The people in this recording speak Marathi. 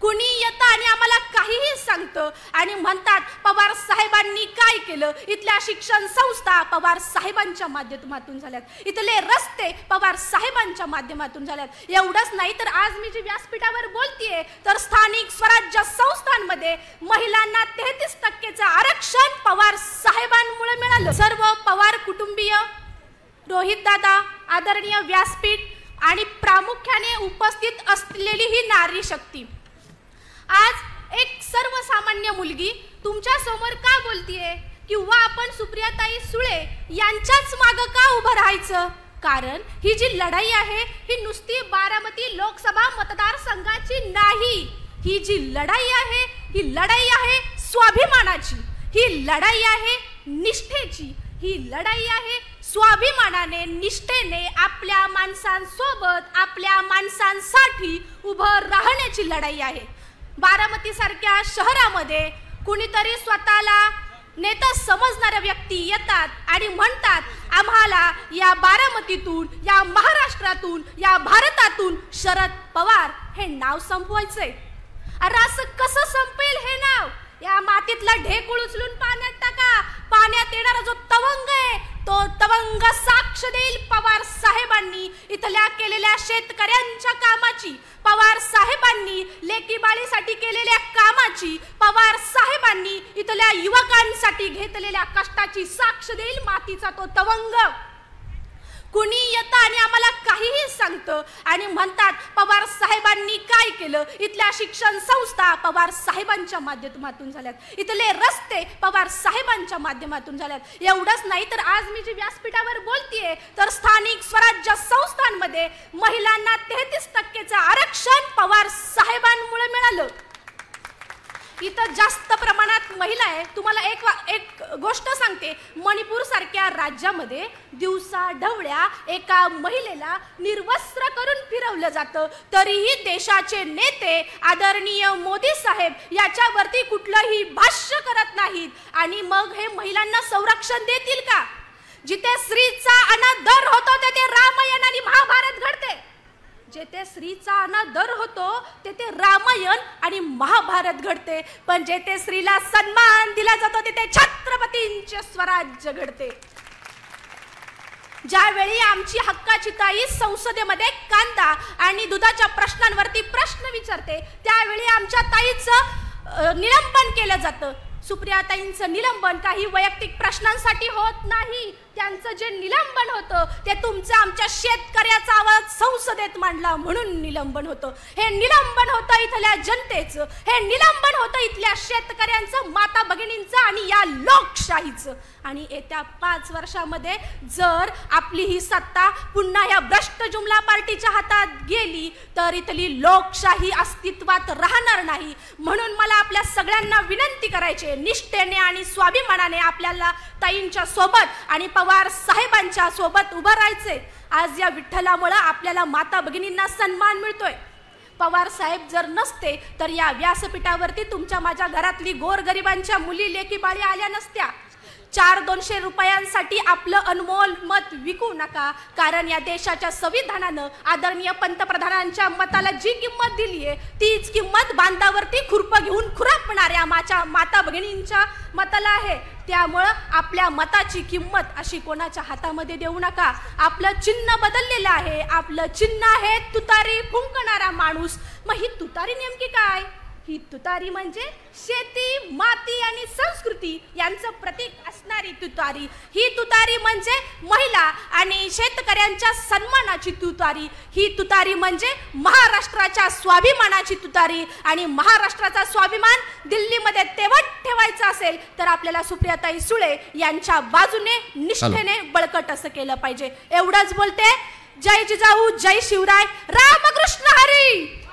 कुणी येतं आणि आम्हाला काहीही सांगतं आणि म्हणतात पवार साहेबांनी काय केलं. इथल्या शिक्षण संस्था पवार साहेबांच्या माध्यमातून झाल्यात, इथले रस्ते पवार साहेबांच्या माध्यमातून झाल्यात. एवढंच नाही तर आज मी जी व्यासपीठावर बोलतेय तर स्थानिक स्वराज्य संस्थांमध्ये महिलांना 33% आरक्षण पवार साहेबांमुळे मिळालं. सर्व पवार कुटुंबीय, रोहित दादा, आदरणीय व्यासपीठ आणि प्रामुख्याने उपस्थित असलेली ही नारी शक्ती, आज एक सर्वसामान्य मुलगी तुमच्या समोर का बोलतीये किंवा आपण सुप्रियाताई सुळे यांच्याच मागे का उभं राहायचं. कारण ही जी लढाई आहे ही नुसती बारामती लोकसभा मतदारसंघाची नाही. ही जी लढाई आहे ही लढाई आहे स्वाभिमानाची, ही लढाई आहे निष्ठेची, ही लढाई आहे स्वाभिमानाने निष्ठेने आपल्या माणसांसोबत आपल्या माणसांसाठी उभं राहण्याची लढाई आहे. बारामती सारख्या शहरामध्ये कुणीतरी स्वतःला नेता समजणाऱ्या व्यक्ती येतात आणि म्हणतात आम्हाला या बारामतीतून, या महाराष्ट्रातून, या भारतातून शरद पवार हे नाव संपवायचंय. अरे असं कसं संपेल हे नाव. या मातीतला ढेकूळ उचलून पाण्यात टाका, पाण्यात येणारा जो तवंग आहे तो तवंग साक्ष देईल पवार साहेबांनी इथल्या केलेल्या शेतकऱ्यांच्या कामाची, पवार साहेबांनी लेकी बाळीसाठी केलेल्या कामाची, पवार साहेबांनी इथल्या युवकांसाठी घेतलेल्या कष्टाची साक्ष देईल मातीचा तो तवंग. कुणी येतं आणि आम्हाला काहीही सांगतं आणि म्हणतात पवार साहेबांनी काय केलं. इथल्या शिक्षण संस्था पवार साहेबांच्या माध्यमातून झाल्यात, इथले रस्ते पवार साहेबांच्या माध्यमातून झाल्यात. एवढंच नाही तर आज मी जी व्यासपीठावर बोलतेय तर स्थानिक स्वराज्य संस्थांमध्ये महिलांना 33% आरक्षण पवार साहेबांमुळे मिळालं. इथं जास्त प्रमाणात महिला आहे. तुम्हाला एक गोष्ट सांगते, मणिपूर सारख्या राज्यामध्ये दिवसा ढवळ्या एका महिलेला निर्वस्त्र करून फिरवलं जातं, तरीही देशाचे नेते आदरणीय मोदी साहेब याच्यावरती कुठलंही भाष्य करत नाहीत. आणि मग हे महिलांना संरक्षण देतील का. जिथे स्त्रीचा अनादर होतो तेथे रामायण आणि महाभारत घडते. जेथे स्त्रीचा अनादर होतो तेथे रामायण आणि महाभारत घडते. पण जेथे स्त्रीला सन्मान दिला जातो तिथे छत्रपतींचे स्वराज्य घडते. ज्यावेळी आमची हक्काची ताई संसदेमध्ये कांदा आणि दुधाच्या प्रश्नांवरती प्रश्न विचारते त्यावेळी आमच्या ताईचं निलंबन केलं जातं. सुप्रियाताईंचं निलंबन काही वैयक्तिक प्रश्नांसाठी होत नाही. त्यांचं जे निलंबन होतं ते तुमचं आमच्या शेतकऱ्याचा आवाज संसदेत मांडला म्हणून निलंबन होतं. हे निलंबन होतं इथल्या जनतेचं, हे निलंबन होतं इथल्या शेतकऱ्यांचं, माता भगिनींचं आणि या लोकशाहीचं. आणि येत्या 5 वर्षामध्ये जर आपली ही सत्ता पुन्हा या भ्रष्ट जुमला पार्टीच्या हातात गेली तर इथली लोकशाही अस्तित्वात राहणार नाही. म्हणून मला आपल्या सगळ्यांना विनंती करायची, निष्ठेने आणि स्वाभिमानाने आपल्याला ताईंच्या सोबत आणि पवार साहेबांच्या सोबत उभं राहायचे. आज या विठ्ठलामुळे आपल्याला माता भगिनींना सन्मान मिळतोय. पवार साहेब जर नसते तर या व्यासपीठावरती तुमच्या माझ्या घरातली गोरगरिबांच्या मुली लेकी बाळी आल्या नसत्या. 400-200 रुपयांसाठी आपलं अनमोल मत विकू नका. कारण या देशाच्या संविधानानं आदरणीय पंतप्रधानांच्या मताला जी किंमत दिली आहे तीच किंमत बांधावरती खुरपं घेऊन खुरपणाऱ्या माता भगिनींच्या मताला आहे. त्यामुळं आपल्या मताची किंमत अशी कोणाच्या हातामध्ये देऊ नका. आपलं चिन्ह बदललेलं आहे. आपलं चिन्ह आहे तुतारी फुंकणारा माणूस. मग ही तुतारी नेमकी काय. ही तुतारी म्हणजे शेती, माती आणि संस्कृती यांचं प्रतीक असणारी तुतारी. ही तुतारी म्हणजे महिला आणि शेतकऱ्यांच्या सन्मानाची तुतारी. ही तुतारी म्हणजे महाराष्ट्राच्या स्वाभिमानाची तुतारी. आणि महाराष्ट्राचा स्वाभिमान दिल्लीमध्ये तेवढ ठेवायचा असेल तर आपल्याला सुप्रियाताई सुळे यांच्या बाजूने निष्ठेने बळकट असं केलं पाहिजे. एवढंच बोलते. जय जिजाऊ, जय शिवराय, रामकृष्ण हरी.